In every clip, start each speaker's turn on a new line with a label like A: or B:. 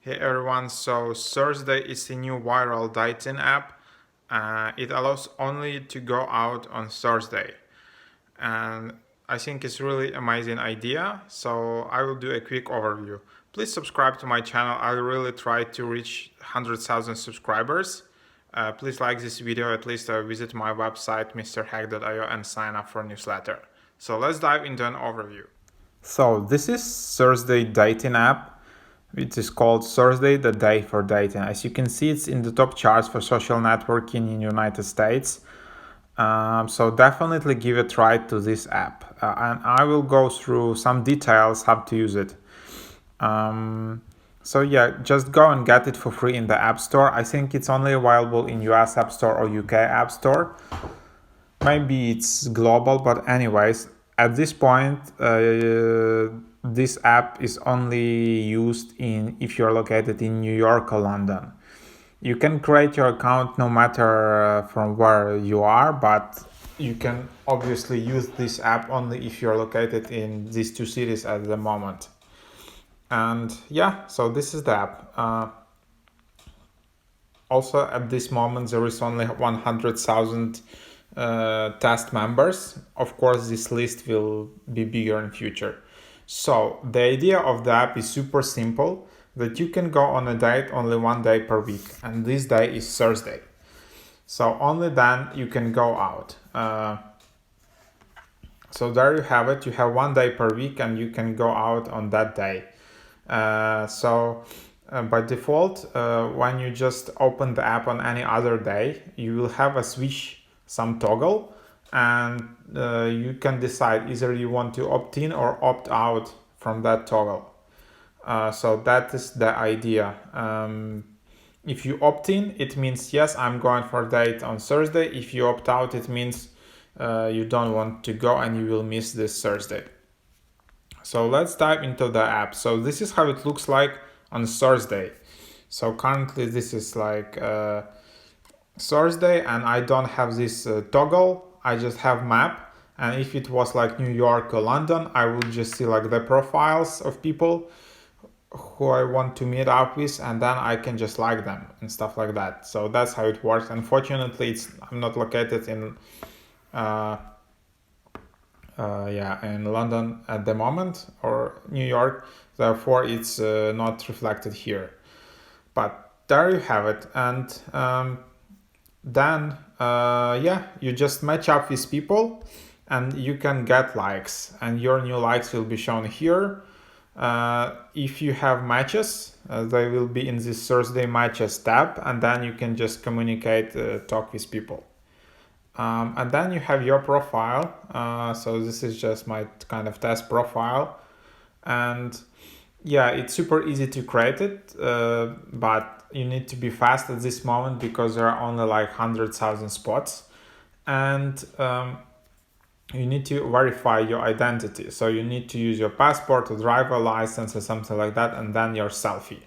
A: Hey everyone, so Thursday is a new viral dieting app. It allows only to go out on Thursday. And I think it's really amazing idea. So I will do a quick overview. Please subscribe to my channel. I really try to reach 100,000 subscribers. Please like this video, at least visit my website mrhack.io and sign up for newsletter. So let's dive into an overview. So this is Thursday dating app. It is called Thursday, the day for dating. As you can see, it's in the top charts for social networking in United States. So definitely give a try to this app. And I will go through some details how to use it. So yeah, just go and get it for free in the App Store. I think it's only available in US App Store or UK App Store. Maybe it's global, but anyways, at this point, this app is only used if you're located in New York or London. You can create your account no matter from where you are, but you can obviously use this app only if you're located in these two cities at the moment. And yeah, so this is the app. Also, at this moment, there is only 100,000 test members. Of course, this list will be bigger in future. So the idea of the app is super simple, that you can go on a date only one day per week, and this day is Thursday. So only then you can go out. So there you have it. You have one day per week and you can go out on that day. By default, when you just open the app on any other day, you will have a switch, some toggle, and you can decide either you want to opt in or opt out from that toggle. So that is the idea. If you opt in, it means yes, I'm going for a date on Thursday. If you opt out, it means you don't want to go and you will miss this Thursday. So let's dive into the app. So this is how it looks like on Thursday. So currently this is like Thursday, and I don't have this toggle. I just have map. And if it was like New York or London, I would just see like the profiles of people who I want to meet up with, and then I can just like them and stuff like that. So that's how it works. Unfortunately, I'm not located in in London at the moment, or New York, therefore it's not reflected here. But there you have it. And then you just match up with people and you can get likes, and your new likes will be shown here. If you have matches, they will be in this Thursday matches tab, and then you can just communicate, talk with people. And then you have your profile. So this is just my kind of test profile. And yeah, it's super easy to create it, but you need to be fast at this moment because there are only like 100,000 spots. And you need to verify your identity. So you need to use your passport or driver license or something like that, and then your selfie.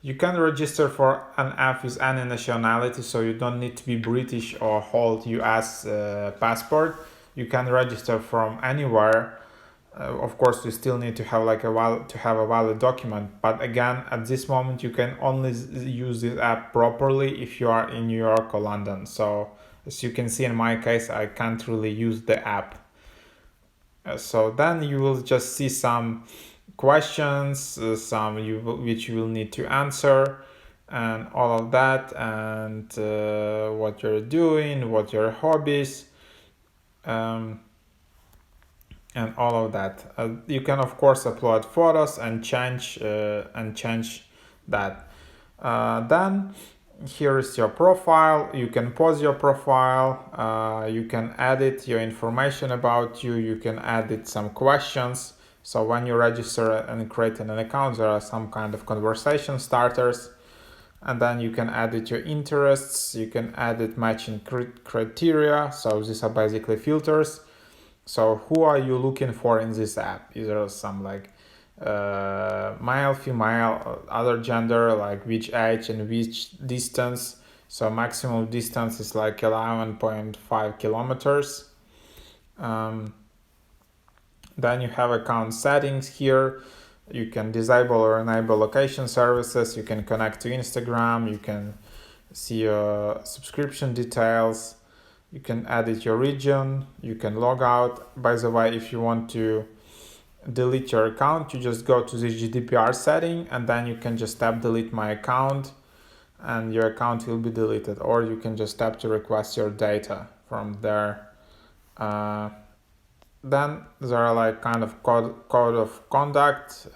A: You can register for an app with any nationality, so you don't need to be British or hold US passport. You can register from anywhere. Of course, you still need to have a valid document. But again, at this moment, you can only use this app properly if you are in New York or London. So as you can see in my case, I can't really use the app. So then you will just see some questions, which you will need to answer, and all of that, and what you're doing, what your hobbies, and all of that. You can of course upload photos and change that. Then here is your profile. You can pause your profile. You can edit your information about you. You can edit some questions. So when you register and create an account, there are some kind of conversation starters, and then you can edit your interests. You can edit matching criteria. So these are basically filters. So who are you looking for in this app? Is there some like male, female, other gender, like which age and which distance? So maximum distance is like 11.5 kilometers. Then you have account settings here. You can disable or enable location services. You can connect to Instagram. You can see your subscription details. You can edit your region. You can log out. By the way, if you want to delete your account, you just go to the GDPR setting and then you can just tap delete my account and your account will be deleted, or you can just tap to request your data from there. Then there are like kind of code of conduct,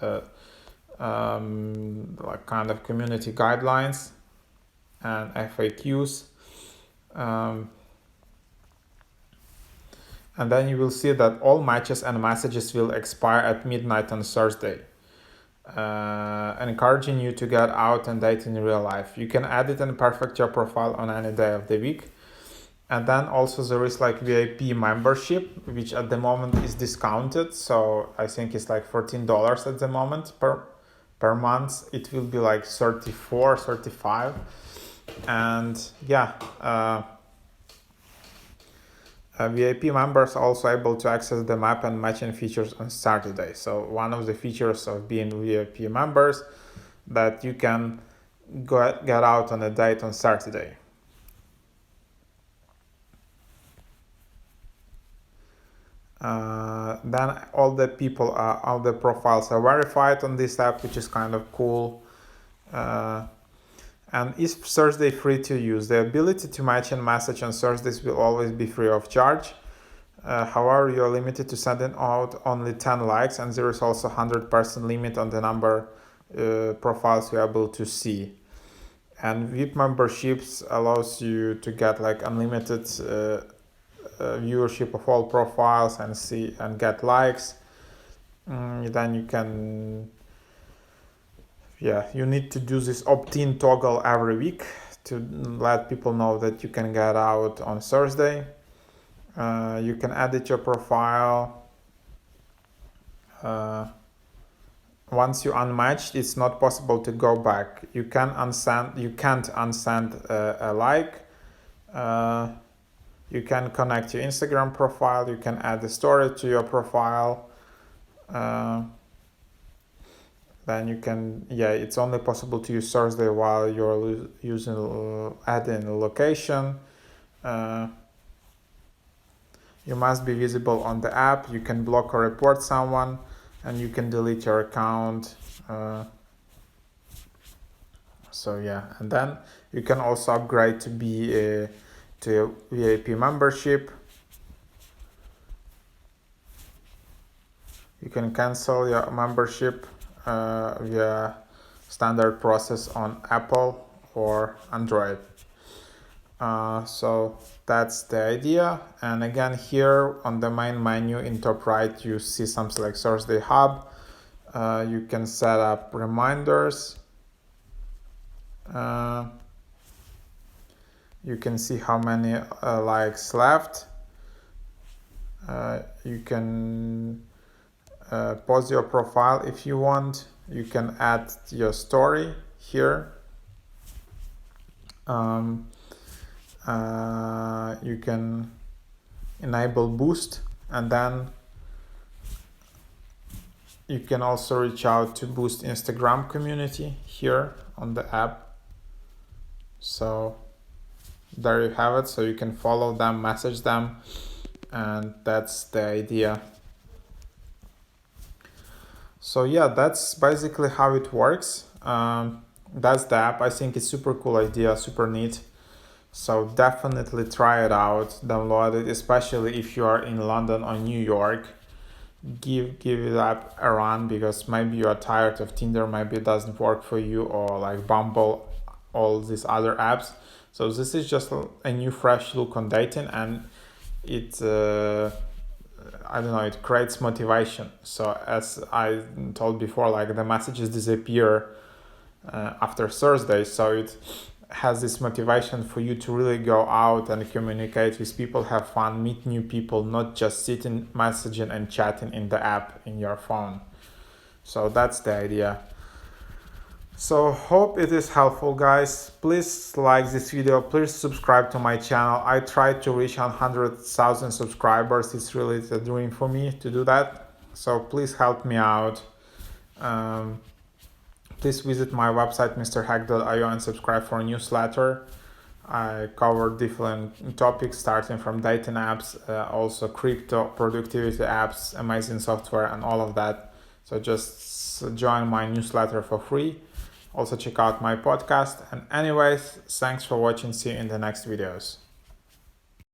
A: like kind of community guidelines and FAQs. And then you will see that all matches and messages will expire at midnight on Thursday, encouraging you to get out and date in real life. You can edit and perfect your profile on any day of the week. And then also there is like VIP membership, which at the moment is discounted. So I think it's like $14 at the moment per month. It will be like 34, 35. And yeah, VIP members are also able to access the map and matching features on Saturday. So one of the features of being VIP members that you can get out on a date on Saturday. Then all the profiles are verified on this app, which is kind of cool. And is Thursday free to use? The ability to match and message on Thursdays will always be free of charge. However, you are limited to sending out only 10 likes, and there is also 100% limit on the number profiles you're able to see. And VIP memberships allows you to get like unlimited viewership of all profiles and see and get likes. Then you can, you need to do this opt-in toggle every week to let people know that you can get out on Thursday. You can edit your profile. Once you unmatched, it's not possible to go back. You can't unsend a like. You can connect your Instagram profile. You can add a story to your profile. Then you can, it's only possible to use Thursday while you're adding a location. You must be visible on the app. You can block or report someone, and you can delete your account. And then you can also upgrade to be to a VIP membership. You can cancel your membership via standard process on Apple or Android. So that's the idea. And again, here on the main menu in top right, you see something like Thursday Hub. You can set up reminders. You can see how many likes left. You can pause your profile if you want. You can add your story here. You can enable boost, and then you can also reach out to boost Instagram community here on the app. So there you have it. So you can follow them, message them, and that's the idea. So that's basically how it works. That's the app. I think it's super cool idea, super neat. So definitely try it out, download it, especially if you are in London or New York. Give it up a run, because maybe you are tired of Tinder, maybe it doesn't work for you, or like Bumble, all these other apps. So this is just a new fresh look on dating, and it it creates motivation. So as I told before, like the messages disappear after Thursday, so it has this motivation for you to really go out and communicate with people, have fun, meet new people, not just sitting, messaging and chatting in the app in your phone. So that's the idea. So hope it is helpful, guys. Please like this video, please subscribe to my channel. I try to reach 100,000 subscribers. It's really a dream for me to do that. So please help me out. Um, Please visit my website mrhack.io and subscribe for a newsletter. I cover different topics starting from dating apps, also crypto, productivity apps, amazing software, and all of that. So just join my newsletter for free. Also check out my podcast. And anyways, thanks for watching. See you in the next videos.